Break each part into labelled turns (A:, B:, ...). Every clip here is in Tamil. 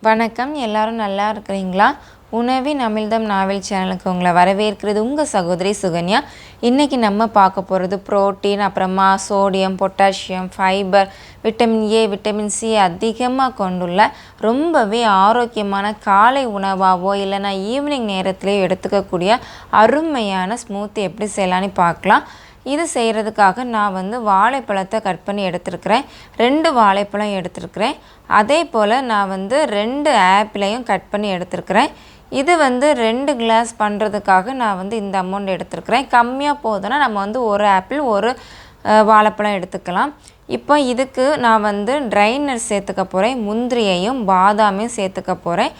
A: வணக்கம், எல்லாரும் நல்லா இருக்கிறீங்களா? உணவின் அமிழ்தம் நாவல் சேனலுக்கு உங்களை வரவேற்கிறது உங்கள் சகோதரி சுகன்யா. இன்றைக்கி நம்ம பார்க்க போகிறது புரோட்டீன், அப்புறமா sodium, potassium, fibre, vitamin A, vitamin C அதிகமாக கொண்டுள்ள ரொம்பவே ஆரோக்கியமான காலை உணவாகவோ இல்லைனா ஈவினிங் நேரத்துலேயோ எடுத்துக்கக்கூடிய அருமையான ஸ்மூத்தி எப்படி செய்யலான்னு பார்க்கலாம். இது செய்கிறதுக்காக நான் வாழைப்பழத்தை கட் பண்ணி எடுத்துருக்கிறேன். 2 வாழைப்பழம் எடுத்துருக்கிறேன். அதே போல் நான் 2 ஆப்பிளையும் கட் பண்ணி எடுத்துருக்கிறேன். இது 2 கிளாஸ் பண்ணுறதுக்காக நான் இந்த அமௌண்ட் எடுத்துருக்கிறேன். கம்மியாக போகுதுன்னா நம்ம 1 ஆப்பிள் 1 வாழைப்பழம் எடுத்துக்கலாம். இப்போ இதுக்கு நான் ட்ரை நட்ஸ் சேர்த்துக்க போகிறேன். முந்திரியையும் பாதாமையும் சேர்த்துக்க போகிறேன்.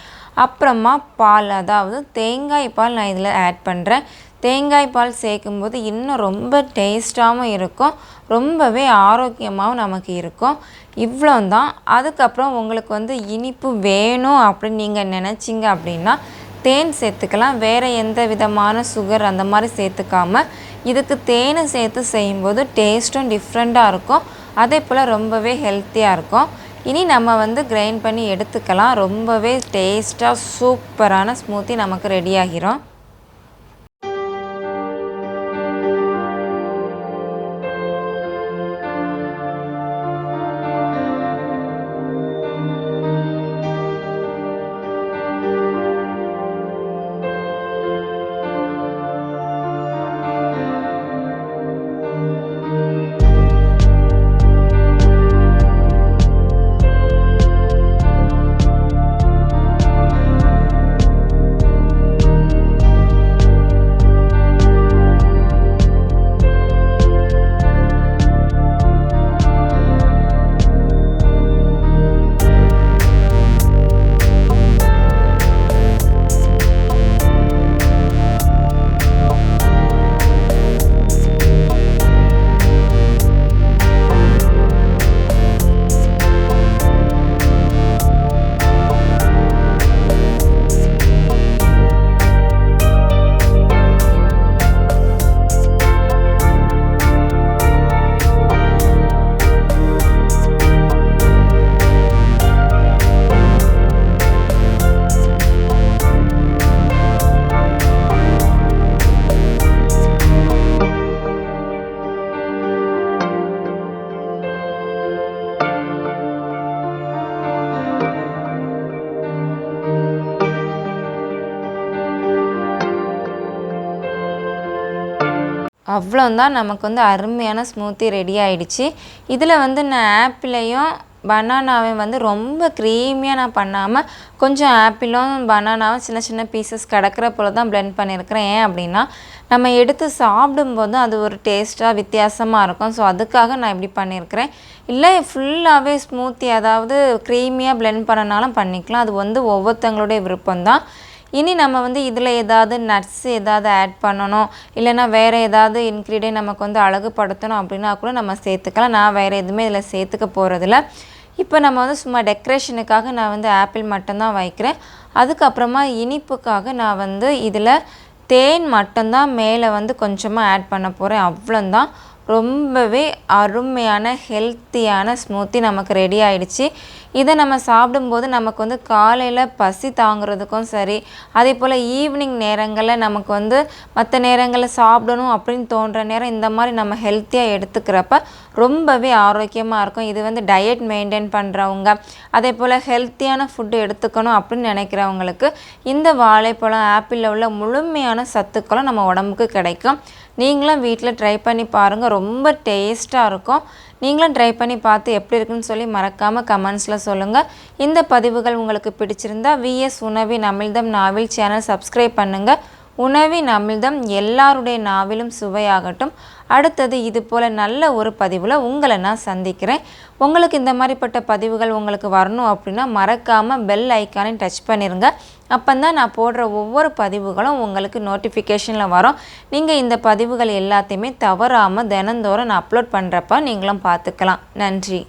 A: அப்புறமா பால், அதாவது தேங்காய் பால் நான் இதில் ஆட் பண்ணுறேன். தேங்காய் பால் சேர்க்கும்போது இன்னும் ரொம்ப டேஸ்ட்டாகவும் இருக்கும், ரொம்பவே ஆரோக்கியமாகவும் நமக்கு இருக்கும். இவ்வளோ தான். அதுக்கப்புறம் உங்களுக்கு இனிப்பு வேணும் அப்படின்னு நீங்கள் நினச்சிங்க அப்படின்னா தேன் சேர்த்துக்கலாம். வேறு எந்த விதமான சுகர் அந்த மாதிரி சேர்த்துக்காமல் இதுக்கு தேனை சேர்த்து செய்யும்போது டேஸ்ட்டும் டிஃப்ரெண்ட்டாக இருக்கும். அதே போல் ரொம்பவே ஹெல்த்தியாக இருக்கும். இனி நம்ம கிரைண்ட் பண்ணி எடுத்துக்கலாம். ரொம்பவே டேஸ்ட்டாக சூப்பரான ஸ்மூத்தி நமக்கு ரெடி ஆகிரும். அவ்வளோந்தான், நமக்கு அருமையான ஸ்மூத்தி ரெடி ஆகிடுச்சு. இதில் நான் ஆப்பிளையும் பனானாவையும் ரொம்ப க்ரீமியாக நான் பண்ணாமல் கொஞ்சம் ஆப்பிளும் பனானாவும் சின்ன சின்ன பீசஸ் கிடக்கிற போல் தான் பிளெண்ட் பண்ணியிருக்கிறேன். ஏன் அப்படின்னா நம்ம எடுத்து சாப்பிடும்போது அது ஒரு டேஸ்ட்டாக வித்தியாசமாக இருக்கும். ஸோ அதுக்காக நான் இப்படி பண்ணியிருக்கிறேன். இல்லை ஃபுல்லாகவே ஸ்மூத்தி, அதாவது க்ரீமியாக பிளெண்ட் பண்ணனாலும் பண்ணிக்கலாம். அது ஒவ்வொருத்தங்களுடைய விருப்பம்தான். இனி நம்ம இதில் ஏதாவது நட்ஸ் ஏதாவது ஆட் பண்ணணும், இல்லைனா வேறு ஏதாவது இன்க்ரீடியன்ட் நமக்கு அழகுபடுத்தணும் அப்படின்னா கூட நம்ம சேர்த்துக்கலாம். நான் வேறு எதுவுமே இதில் சேர்த்துக்க போகிறதில்ல. இப்போ நம்ம சும்மா டெக்கரேஷனுக்காக நான் ஆப்பிள் மட்டும்தான் வைக்கிறேன். அதுக்கப்புறமா இனிப்புக்காக நான் இதில் தேன் மட்டும்தான் மேலே கொஞ்சமாக ஆட் பண்ண போகிறேன். அவ்வளோந்தான். ரொம்பவே அருமையான ஹெல்த்தியான ஸ்மூத்தி நமக்கு ரெடி ஆகிடுச்சு. இதை நம்ம சாப்பிடும்போது நமக்கு காலையில் பசி தாங்கிறதுக்கும் சரி, அதே போல் ஈவினிங் நேரங்களில் நமக்கு மற்ற நேரங்களில் சாப்பிடணும் அப்படின்னு தோன்ற நேரம் இந்த மாதிரி நம்ம ஹெல்த்தியாக எடுத்துக்கிறப்ப ரொம்பவே ஆரோக்கியமாக இருக்கும். இது டயட் மெயின்டைன் பண்ணுறவங்க, அதே போல் ஹெல்த்தியான ஃபுட்டு எடுத்துக்கணும் அப்படின்னு நினைக்கிறவங்களுக்கு இந்த வாழைப்பழம், ஆப்பிளில் உள்ள முழுமையான சத்துக்களும் நம்ம உடம்புக்கு கிடைக்கும். நீங்களும் வீட்டில் ட்ரை பண்ணி பாருங்கள், ரொம்ப டேஸ்ட்டாக இருக்கும். நீங்களும் ட்ரை பண்ணி பார்த்து எப்படி இருக்குன்னு சொல்லி மறக்காமல் கமெண்ட்ஸில் சொல்லுங்கள். இந்த பதிவுகள் உங்களுக்கு பிடிச்சிருந்தா விஎஸ் உணவின் அமிழ்தம் நாவல் சேனல் சப்ஸ்கிரைப் பண்ணுங்கள். உணவின் அமிழ்தம் எல்லாருடைய நாவிலும் சுவையாகட்டும். அடுத்தது இது போல் நல்ல ஒரு பதிவில் உங்களை நான் சந்திக்கிறேன். உங்களுக்கு இந்த மாதிரிப்பட்ட பதிவுகள் உங்களுக்கு வரணும் அப்படின்னா மறக்காமல் பெல் ஐக்கானை டச் பண்ணிடுங்க. அப்போ தான் நான் போடுற ஒவ்வொரு பதிவுகளும் உங்களுக்கு நோட்டிஃபிகேஷனில் வரும். நீங்கள் இந்த பதிவுகள் எல்லாத்தையுமே தவறாமல் தினந்தோறும் நான் அப்லோட் பண்ணுறப்ப நீங்களும் பார்த்துக்கலாம். நன்றி.